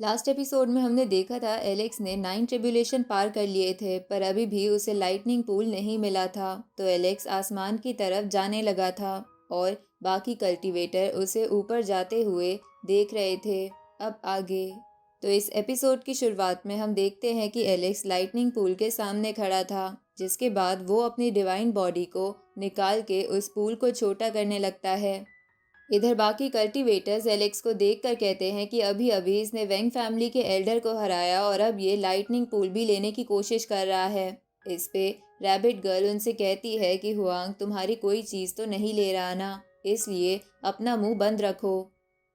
Last episode में हमने देखा था एलेक्स ने 9 ट्रिबुलेशन पार कर लिए थे, पर अभी भी उसे लाइटनिंग पूल नहीं मिला था। तो एलेक्स आसमान की तरफ जाने लगा था और बाकी कल्टीवेटर उसे ऊपर जाते हुए देख रहे थे। अब आगे तो इस एपिसोड की शुरुआत में हम देखते हैं कि एलेक्स लाइटनिंग पूल के सामने खड़ा था, जिसके बाद वो अपनी डिवाइन बॉडी को निकाल के उस पूल को छोटा करने लगता है। इधर बाकी कल्टीवेटर्स एलेक्स को देखकर कहते हैं कि अभी अभी इसने वेंग फैमिली के एल्डर को हराया और अब ये लाइटनिंग पूल भी लेने की कोशिश कर रहा है। इस पे रैबिट गर्ल उनसे कहती है कि हुआंग, तुम्हारी कोई चीज़ तो नहीं ले रहा ना, इसलिए अपना मुंह बंद रखो।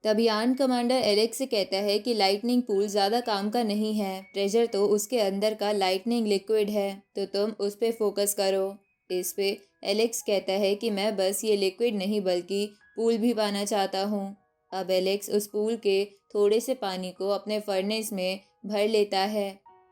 तभी आर्न कमांडर एलेक्स से कहता है कि लाइटनिंग पूल ज़्यादा काम का नहीं है, ट्रेजर तो उसके अंदर का लाइटनिंग लिक्विड है, तो तुम उस पर फोकस करो। इस पे एलेक्स कहता है कि मैं बस ये लिक्विड नहीं बल्कि पूल भी पाना चाहता हूँ। अब एलेक्स उस पूल के थोड़े से पानी को अपने फर्नेस में भर लेता है।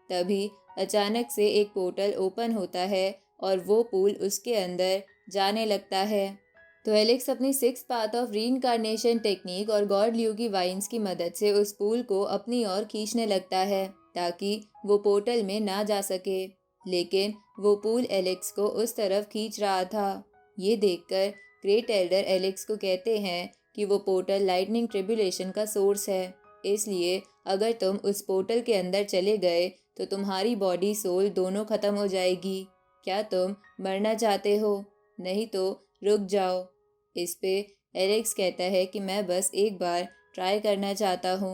तभी अचानक से एक पोर्टल ओपन होता है और वो पूल उसके अंदर जाने लगता है। तो एलेक्स अपनी six path of reincarnation technique और गॉड ल्यू की वाइन्स की मदद से उस पूल को अपनी ओर खींचने लगता है ताकि वो पोर्टल में ना जा सके। लेकिन वो पूल एलेक्स को उस तरफ खींच रहा था। ये देखकर ग्रेट एल्डर एलेक्स को कहते हैं कि वो पोर्टल लाइटनिंग ट्रिब्यूलेशन का सोर्स है, इसलिए अगर तुम उस पोर्टल के अंदर चले गए तो तुम्हारी बॉडी सोल दोनों खत्म हो जाएगी। क्या तुम मरना चाहते हो? नहीं तो रुक जाओ। इस पे एलेक्स कहता है कि मैं बस एक बार ट्राई करना चाहता हूँ।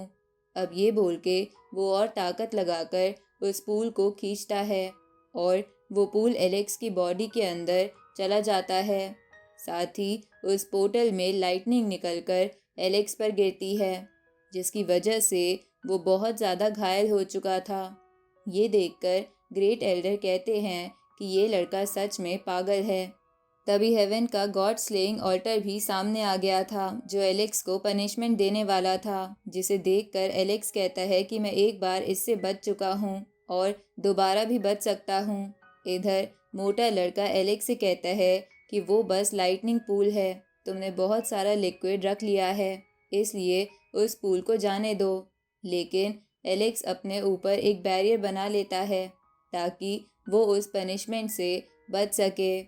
अब ये बोल के वो और ताकत लगाकर उस पूल को खींचता है और वो पूल एलेक्स की बॉडी के अंदर चला जाता है। साथ ही उस पोर्टल में लाइटनिंग निकलकर एलेक्स पर गिरती है, जिसकी वजह से वो बहुत ज़्यादा घायल हो चुका था। ये देखकर ग्रेट एल्डर कहते हैं कि ये लड़का सच में पागल है। तभी हेवन का गॉड स्लेइंग ऑल्टर भी सामने आ गया था, जो एलेक्स को पनिशमेंट देने वाला था, जिसे देखकर एलेक्स कहता है कि मैं एक बार इससे बच चुका हूँ और दोबारा भी बच सकता हूँ। इधर मोटा लड़का एलेक्स से कहता है कि वो बस लाइटनिंग पूल है, तुमने बहुत सारा लिक्विड रख लिया है, इसलिए उस पूल को जाने दो। लेकिन एलेक्स अपने ऊपर एक बैरियर बना लेता है ताकि वो उस पनिशमेंट से बच सके।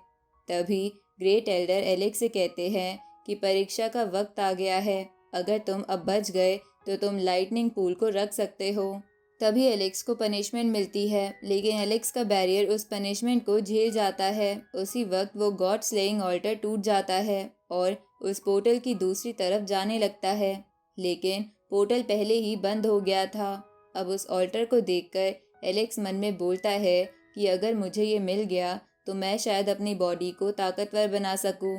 तभी ग्रेट एल्डर एलेक्स से कहते हैं कि परीक्षा का वक्त आ गया है, अगर तुम अब बच गए तो तुम लाइटनिंग पूल को रख सकते हो। तभी एलेक्स को पनिशमेंट मिलती है, लेकिन एलेक्स का बैरियर उस पनिशमेंट को झेल जाता है। उसी वक्त वो गॉड स्लेइंग ऑल्टर टूट जाता है और उस पोर्टल की दूसरी तरफ जाने लगता है, लेकिन पोर्टल पहले ही बंद हो गया था। अब उस ऑल्टर को देखकर एलेक्स मन में बोलता है कि अगर मुझे ये मिल गया तो मैं शायद अपनी बॉडी को ताकतवर बना सकूं।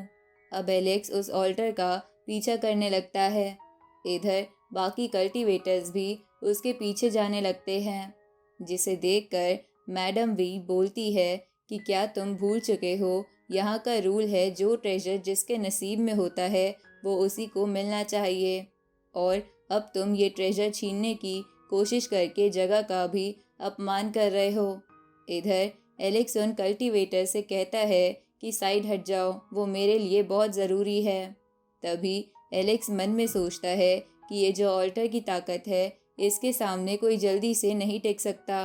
अब एलेक्स उस ऑल्टर का पीछा करने लगता है। इधर बाकी कल्टीवेटर्स भी उसके पीछे जाने लगते हैं, जिसे देखकर मैडम वी बोलती है कि क्या तुम भूल चुके हो, यहाँ का रूल है जो ट्रेजर जिसके नसीब में होता है वो उसी को मिलना चाहिए, और अब तुम ये ट्रेजर छीनने की कोशिश करके जगह का भी अपमान कर रहे हो। इधर एलेक्स उन कल्टीवेटर से कहता है कि साइड हट जाओ, वो मेरे लिए बहुत ज़रूरी है। तभी एलेक्स मन में सोचता है कि ये जो ऑल्टर की ताकत है इसके सामने कोई जल्दी से नहीं टिक सकता।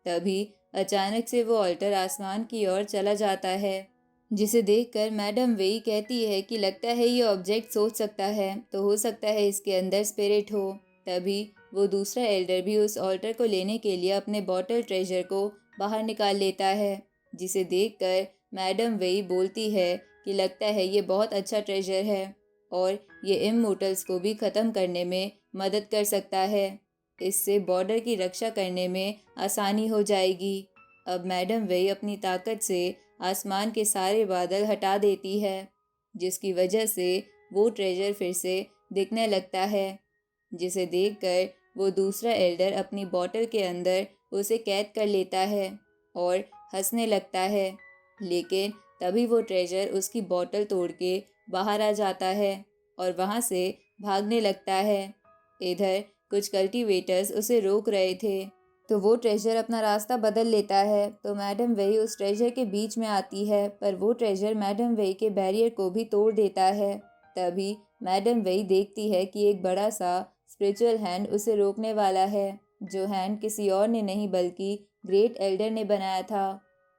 तभी अचानक से वो ऑल्टर आसमान की ओर चला जाता है, जिसे देखकर मैडम वेई कहती है कि लगता है ये ऑब्जेक्ट सोच सकता है, तो हो सकता है इसके अंदर स्पिरिट हो। तभी वो दूसरा एल्डर भी उस ऑल्टर को लेने के लिए अपने बॉटल ट्रेजर को बाहर निकाल लेता है, जिसे देखकर मैडम वेई बोलती है कि लगता है ये बहुत अच्छा ट्रेजर है और ये इमोर्टल्स को भी ख़त्म करने में मदद कर सकता है। इससे बॉर्डर की रक्षा करने में आसानी हो जाएगी। अब मैडम वेई अपनी ताकत से आसमान के सारे बादल हटा देती है, जिसकी वजह से वो ट्रेजर फिर से दिखने लगता है, जिसे देखकर वो दूसरा एल्डर अपनी बॉटल के अंदर उसे कैद कर लेता है और हंसने लगता है। लेकिन तभी वो ट्रेजर उसकी बॉटल तोड़ के बाहर आ जाता है और वहाँ से भागने लगता है। इधर कुछ कल्टीवेटर्स उसे रोक रहे थे, तो वो ट्रेजर अपना रास्ता बदल लेता है। तो मैडम वेई उस ट्रेजर के बीच में आती है, पर वो ट्रेजर मैडम वेई के बैरियर को भी तोड़ देता है। तभी मैडम वेई देखती है कि एक बड़ा सा स्पिरिचुअल हैंड उसे रोकने वाला है, जो हैंड किसी और ने नहीं बल्कि ग्रेट एल्डर ने बनाया था।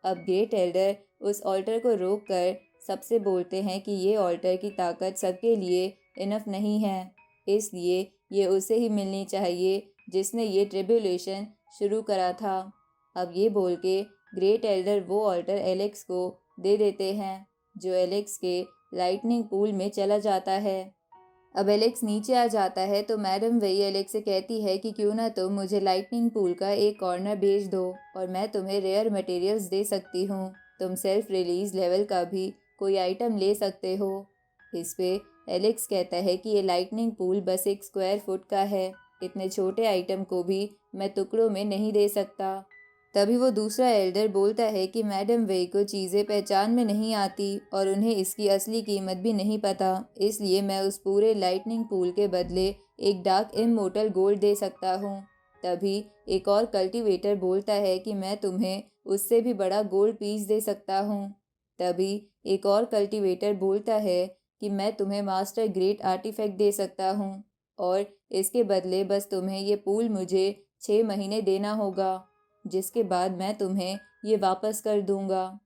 अब ग्रेट एल्डर उस ऑल्टर को रोक कर सबसे बोलते हैं कि ये ऑल्टर की ताकत सबके लिए इनफ नहीं है, इसलिए ये उसे ही मिलनी चाहिए जिसने ये ट्रिब्यूलेशन शुरू करा था। अब ये बोल के ग्रेट एल्डर वो ऑल्टर एलेक्स को दे देते हैं, जो एलेक्स के लाइटनिंग पूल में चला जाता है। अब एलेक्स नीचे आ जाता है तो मैडम वही एलेक्स से कहती है कि क्यों ना तुम मुझे लाइटनिंग पूल का एक कॉर्नर भेज दो और मैं तुम्हें रेयर मटेरियल्स दे सकती हूँ। तुम सेल्फ रिलीज लेवल का भी कोई आइटम ले सकते हो। इस पे एलेक्स कहता है कि ये लाइटनिंग पूल बस 1 स्क्वायर फुट का है, इतने छोटे आइटम को भी मैं टुकड़ों में नहीं दे सकता। तभी वो दूसरा एल्डर बोलता है कि मैडम वेई को चीज़ें पहचान में नहीं आती और उन्हें इसकी असली कीमत भी नहीं पता, इसलिए मैं उस पूरे लाइटनिंग पूल के बदले एक डार्क इमोर्टल गोल्ड दे सकता हूँ। तभी एक और कल्टीवेटर बोलता है कि मैं तुम्हें उससे भी बड़ा गोल्ड पीस दे सकता हूँ। तभी एक और कल्टीवेटर बोलता है कि मैं तुम्हें मास्टर ग्रेट आर्टिफैक्ट दे सकता हूँ और इसके बदले बस तुम्हें ये पूल मुझे 6 महीने देना होगा, जिसके बाद मैं तुम्हें ये वापस कर दूंगा।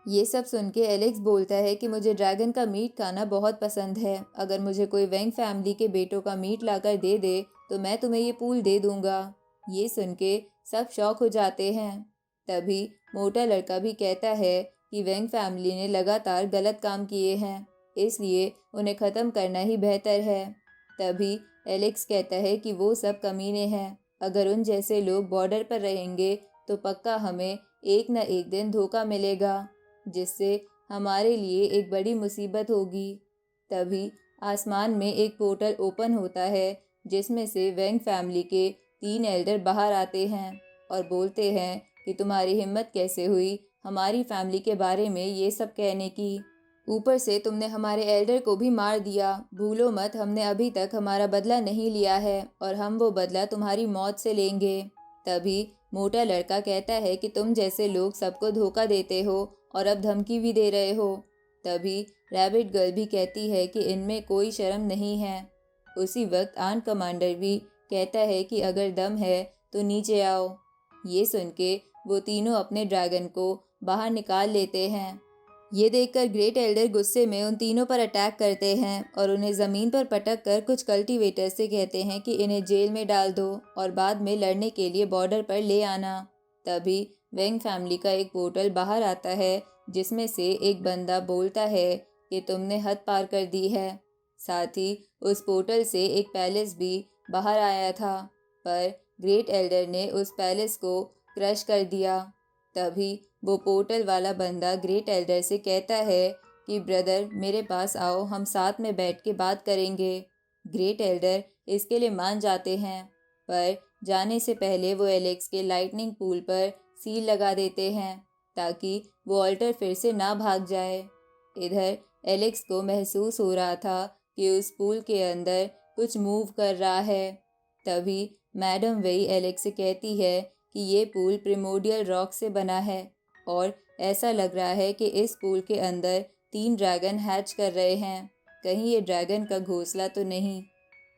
ये सब सुन के एलेक्स बोलता है कि मुझे ड्रैगन का मीट खाना बहुत पसंद है, अगर मुझे कोई वेंग फैमिली के बेटों का मीट लाकर दे दे तो मैं तुम्हें ये पूल दे दूंगा। ये सुन के सब शौक हो जाते हैं। तभी मोटा लड़का भी कहता है कि वेंग फैमिली ने लगातार गलत काम किए हैं, इसलिए उन्हें ख़त्म करना ही बेहतर है। तभी एलेक्स कहता है कि वो सब कमीने हैं, अगर उन जैसे लोग बॉर्डर पर रहेंगे तो पक्का हमें एक न एक दिन धोखा मिलेगा, जिससे हमारे लिए एक बड़ी मुसीबत होगी। तभी आसमान में एक पोर्टल ओपन होता है, जिसमें से वेंग फैमिली के 3 एल्डर बाहर आते हैं और बोलते हैं कि तुम्हारी हिम्मत कैसे हुई हमारी फैमिली के बारे में ये सब कहने की। ऊपर से तुमने हमारे एल्डर को भी मार दिया। भूलो मत, हमने अभी तक हमारा बदला नहीं लिया है और हम वो बदला तुम्हारी मौत से लेंगे। तभी मोटा लड़का कहता है कि तुम जैसे लोग सबको धोखा देते हो और अब धमकी भी दे रहे हो। तभी रैबिट गर्ल भी कहती है कि इनमें कोई शर्म नहीं है। उसी वक्त आर्ट कमांडर भी कहता है कि अगर दम है तो नीचे आओ। ये सुन के वो तीनों अपने ड्रैगन को बाहर निकाल लेते हैं। ये देखकर ग्रेट एल्डर गुस्से में उन तीनों पर अटैक करते हैं और उन्हें ज़मीन पर पटक कर कुछ कल्टीवेटर से कहते हैं कि इन्हें जेल में डाल दो और बाद में लड़ने के लिए बॉर्डर पर ले आना। तभी वेंग फैमिली का एक पोर्टल बाहर आता है, जिसमें से एक बंदा बोलता है कि तुमने हद पार कर दी है। साथ ही उस पोर्टल से एक पैलेस भी बाहर आया था, पर ग्रेट एल्डर ने उस पैलेस को क्रश कर दिया। तभी वो पोर्टल वाला बंदा ग्रेट एल्डर से कहता है कि ब्रदर मेरे पास आओ, हम साथ में बैठ के बात करेंगे। ग्रेट एल्डर इसके लिए मान जाते हैं, पर जाने से पहले वो एलेक्स के लाइटनिंग पूल पर सील लगा देते हैं ताकि वो ऑल्टर फिर से ना भाग जाए। इधर एलेक्स को महसूस हो रहा था कि उस पूल के अंदर कुछ मूव कर रहा है। तभी मैडम वेई एलेक्स से कहती है कि ये पूल प्रिमोडियल रॉक से बना है और ऐसा लग रहा है कि इस पूल के अंदर 3 ड्रैगन हैच कर रहे हैं, कहीं ये ड्रैगन का घोंसला तो नहीं।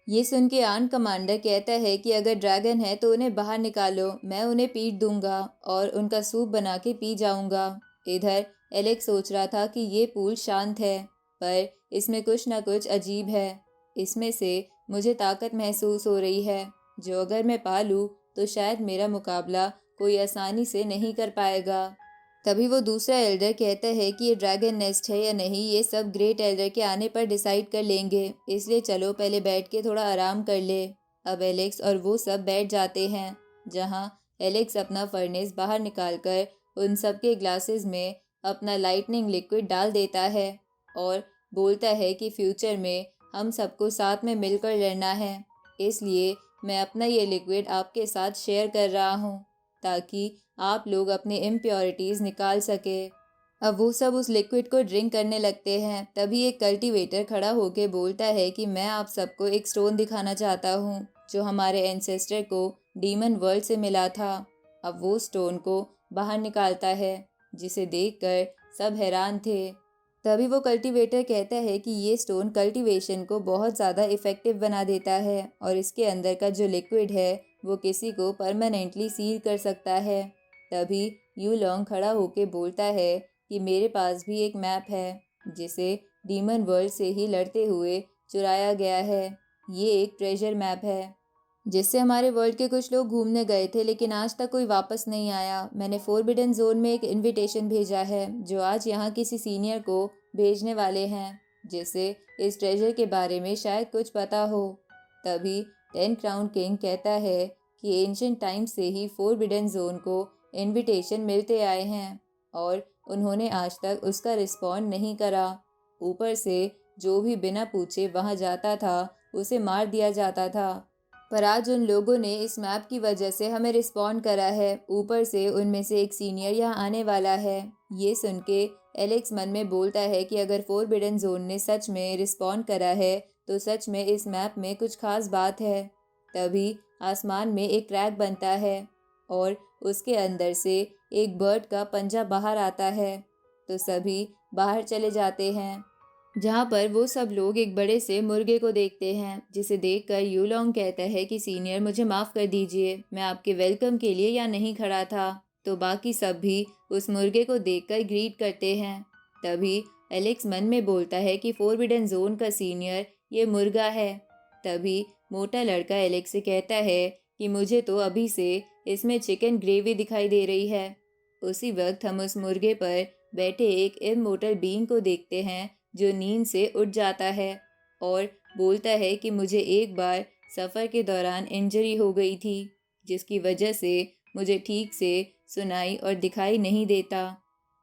ये सुन के आर्ट कमांडर कहता है कि अगर ड्रैगन है तो उन्हें बाहर निकालो, मैं उन्हें पीट दूंगा और उनका सूप बना के पी जाऊंगा। इधर एलेक्स सोच रहा था कि ये पूल शांत है, पर इसमें कुछ ना कुछ अजीब है। इसमें से मुझे ताकत महसूस हो रही है, जो अगर मैं पा लूँ तो शायद मेरा मुकाबला कोई आसानी से नहीं कर पाएगा। तभी वो दूसरा एल्डर कहता है कि ये ड्रैगन नेस्ट है या नहीं ये सब ग्रेट एल्डर के आने पर डिसाइड कर लेंगे, इसलिए चलो पहले बैठ के थोड़ा आराम कर ले। अब एलेक्स और वो सब बैठ जाते हैं, जहाँ एलेक्स अपना फर्नेस बाहर निकालकर उन सब के ग्लासेस में अपना लाइटनिंग लिक्विड डाल देता है और बोलता है कि फ्यूचर में हम सबको साथ में मिलकर लड़ना है, इसलिए मैं अपना ये लिक्विड आपके साथ शेयर कर रहा हूँ ताकि आप लोग अपने इम्प्योरिटीज़ निकाल सके। अब वो सब उस लिक्विड को ड्रिंक करने लगते हैं। तभी एक कल्टीवेटर खड़ा होकर बोलता है कि मैं आप सबको एक स्टोन दिखाना चाहता हूँ जो हमारे एंसेस्टर को डीमन वर्ल्ड से मिला था। अब वो स्टोन को बाहर निकालता है, जिसे देखकर सब हैरान थे। तभी वो कल्टीवेटर कहता है कि ये स्टोन कल्टीवेशन को बहुत ज़्यादा इफ़ेक्टिव बना देता है और इसके अंदर का जो लिक्विड है वो किसी को परमानेंटली सील कर सकता है। तभी यू लॉन्ग खड़ा होके बोलता है कि मेरे पास भी एक मैप है जिसे डीमन वर्ल्ड से ही लड़ते हुए चुराया गया है। ये एक ट्रेजर मैप है जिससे हमारे वर्ल्ड के कुछ लोग घूमने गए थे, लेकिन आज तक कोई वापस नहीं आया। मैंने फोरबिडन जोन में एक इनविटेशन भेजा है जो आज यहाँ किसी सीनियर को भेजने वाले हैं जिसे इस ट्रेजर के बारे में शायद कुछ पता हो। तभी 10 क्राउन किंग कहता है कि एंशिएंट टाइम से ही फोरबिडन जोन को इनविटेशन मिलते आए हैं और उन्होंने आज तक उसका रिस्पॉन्ड नहीं करा। ऊपर से जो भी बिना पूछे वहाँ जाता था उसे मार दिया जाता था, पर आज उन लोगों ने इस मैप की वजह से हमें रिस्पॉन्ड करा है। ऊपर से उनमें से एक सीनियर यहाँ आने वाला है। ये सुन के एलेक्स मन में बोलता है कि अगर फोरबिडन जोन ने सच में रिस्पॉन्ड करा है तो सच में इस मैप में कुछ खास बात है। तभी आसमान में एक क्रैक बनता है और उसके अंदर से एक बर्ड का पंजा बाहर आता है, तो सभी बाहर चले जाते हैं जहाँ पर वो सब लोग एक बड़े से मुर्गे को देखते हैं, जिसे देखकर यूलोंग कहता है कि सीनियर मुझे माफ़ कर दीजिए, मैं आपके वेलकम के लिए यहाँ नहीं खड़ा था। तो बाकी सब भी उस मुर्गे को देखकर ग्रीट करते हैं। तभी एलेक्स मन में बोलता है कि फोरबिडन जोन का सीनियर ये मुर्गा है। तभी मोटा लड़का एलेक्स से कहता है कि मुझे तो अभी से इसमें चिकन ग्रेवी दिखाई दे रही है। उसी वक्त हम उस मुर्गे पर बैठे एक इमोर्टल बीइंग को देखते हैं जो नींद से उठ जाता है और बोलता है कि मुझे एक बार सफ़र के दौरान इंजरी हो गई थी जिसकी वजह से मुझे ठीक से सुनाई और दिखाई नहीं देता।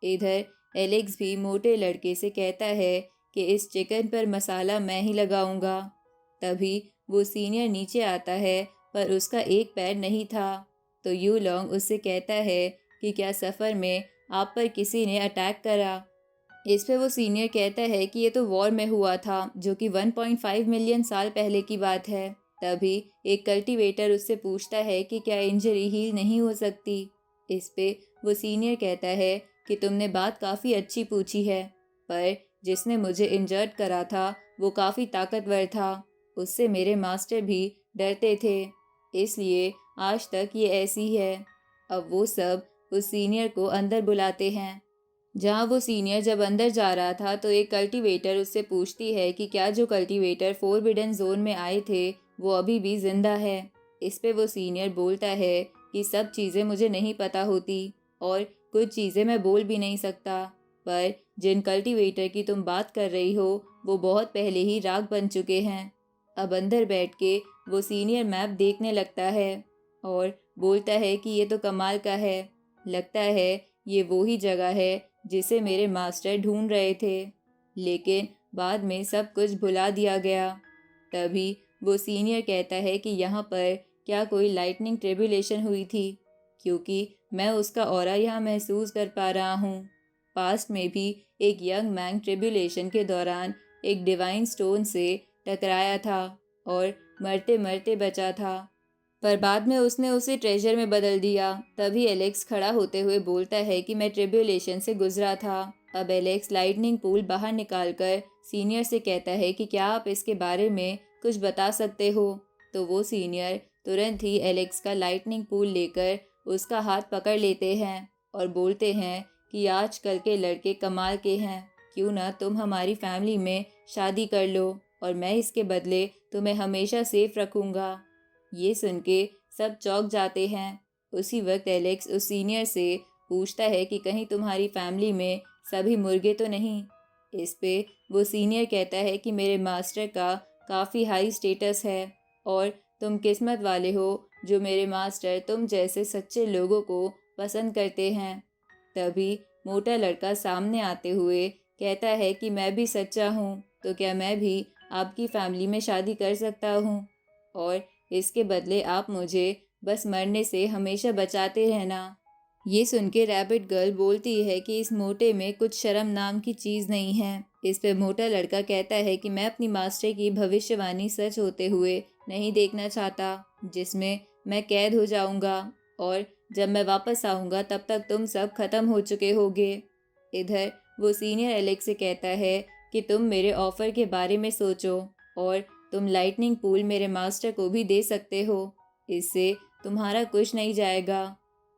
इधर एलेक्स भी मोटे लड़के से कहता है कि इस चिकन पर मसाला मैं ही लगाऊंगा। तभी वो सीनियर नीचे आता है पर उसका एक पैर नहीं था, तो यू लॉन्ग उससे कहता है कि क्या सफ़र में आप पर किसी ने अटैक करा। इस पे वो सीनियर कहता है कि ये तो वॉर में हुआ था जो कि 1.5 मिलियन साल पहले की बात है। तभी एक कल्टीवेटर उससे पूछता है कि क्या इंजरी हील नहीं हो सकती। इस पे वो सीनियर कहता है कि तुमने बात काफ़ी अच्छी पूछी है, पर जिसने मुझे इंजर्ड करा था वो काफ़ी ताकतवर था, उससे मेरे मास्टर भी डरते थे, इसलिए आज तक ये ऐसी है। अब वो सब उस सीनियर को अंदर बुलाते हैं। जहाँ वो सीनियर जब अंदर जा रहा था तो एक कल्टीवेटर उससे पूछती है कि क्या जो कल्टीवेटर फोरबिडन जोन में आए थे वो अभी भी जिंदा है। इस पे वो सीनियर बोलता है कि सब चीज़ें मुझे नहीं पता होती और कुछ चीज़ें मैं बोल भी नहीं सकता, पर जिन कल्टीवेटर की तुम बात कर रही हो वो बहुत पहले ही राख बन चुके हैं। अब अंदर बैठ के वो सीनियर मैप देखने लगता है और बोलता है कि ये तो कमाल का है, लगता है ये वो ही जगह है जिसे मेरे मास्टर ढूंढ रहे थे, लेकिन बाद में सब कुछ भुला दिया गया। तभी वो सीनियर कहता है कि यहाँ पर क्या कोई लाइटनिंग ट्रिब्यूलेशन हुई थी, क्योंकि मैं उसका ऑरा यहाँ महसूस कर पा रहा हूँ। पास्ट में भी एक यंग मैन ट्रिब्यूलेशन के दौरान एक डिवाइन स्टोन से टकराया था और मरते मरते बचा था, पर बाद में उसने उसे ट्रेजर में बदल दिया। तभी एलेक्स खड़ा होते हुए बोलता है कि मैं ट्रिब्यूलेशन से गुजरा था। अब एलेक्स लाइटनिंग पूल बाहर निकालकर सीनियर से कहता है कि क्या आप इसके बारे में कुछ बता सकते हो। तो वो सीनियर तुरंत ही एलेक्स का लाइटनिंग पूल लेकर उसका हाथ पकड़ लेते हैं और बोलते हैं कि आजकल के लड़के कमाल के हैं, क्यों ना तुम हमारी फैमिली में शादी कर लो और मैं इसके बदले तुम्हें हमेशा सेफ रखूँगा। ये सुन के सब चौंक जाते हैं। उसी वक्त एलेक्स उस सीनियर से पूछता है कि कहीं तुम्हारी फैमिली में सभी मुर्गे तो नहीं। इस पे वो सीनियर कहता है कि मेरे मास्टर का काफ़ी हाई स्टेटस है और तुम किस्मत वाले हो जो मेरे मास्टर तुम जैसे सच्चे लोगों को पसंद करते हैं। तभी मोटा लड़का सामने आते हुए कहता है कि मैं भी सच्चा हूँ, तो क्या मैं भी आपकी फैमिली में शादी कर सकता हूँ और इसके बदले आप मुझे बस मरने से हमेशा बचाते रहना। ये सुन के रैबिट गर्ल बोलती है कि इस मोटे में कुछ शर्म नाम की चीज़ नहीं है। इस पे मोटा लड़का कहता है कि मैं अपनी मास्टर की भविष्यवाणी सच होते हुए नहीं देखना चाहता, जिसमें मैं कैद हो जाऊंगा और जब मैं वापस आऊंगा तब तक तुम सब खत्म हो चुके होगे। इधर वो सीनियर एलेक्स से कहता है कि तुम मेरे ऑफर के बारे में सोचो और तुम लाइटनिंग पूल मेरे मास्टर को भी दे सकते हो। इससे तुम्हारा कुछ नहीं जाएगा।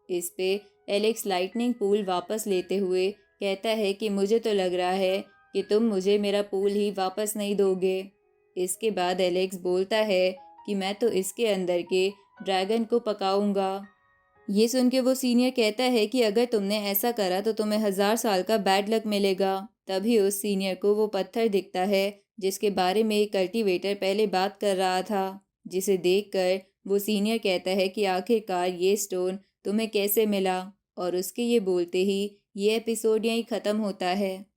इस पे एलेक्स लाइटनिंग पूल वापस लेते हुए कहता है कि मुझे तो लग रहा है कि तुम मुझे मेरा पूल ही वापस नहीं दोगे। इसके बाद एलेक्स बोलता है कि मैं तो इसके अंदर के ड्रैगन को पकाऊंगा। ये सुन के वो सीनियर कहता है कि अगर तुमने ऐसा करा तो तुम्हें 1000 साल का बैड लक मिलेगा। तभी उस सीनियर को वो पत्थर दिखता है जिसके बारे में एक कल्टीवेटर पहले बात कर रहा था, जिसे देखकर वो सीनियर कहता है कि आखिरकार ये स्टोन तुम्हें कैसे मिला। और उसके ये बोलते ही ये एपिसोड यहीं ख़त्म होता है।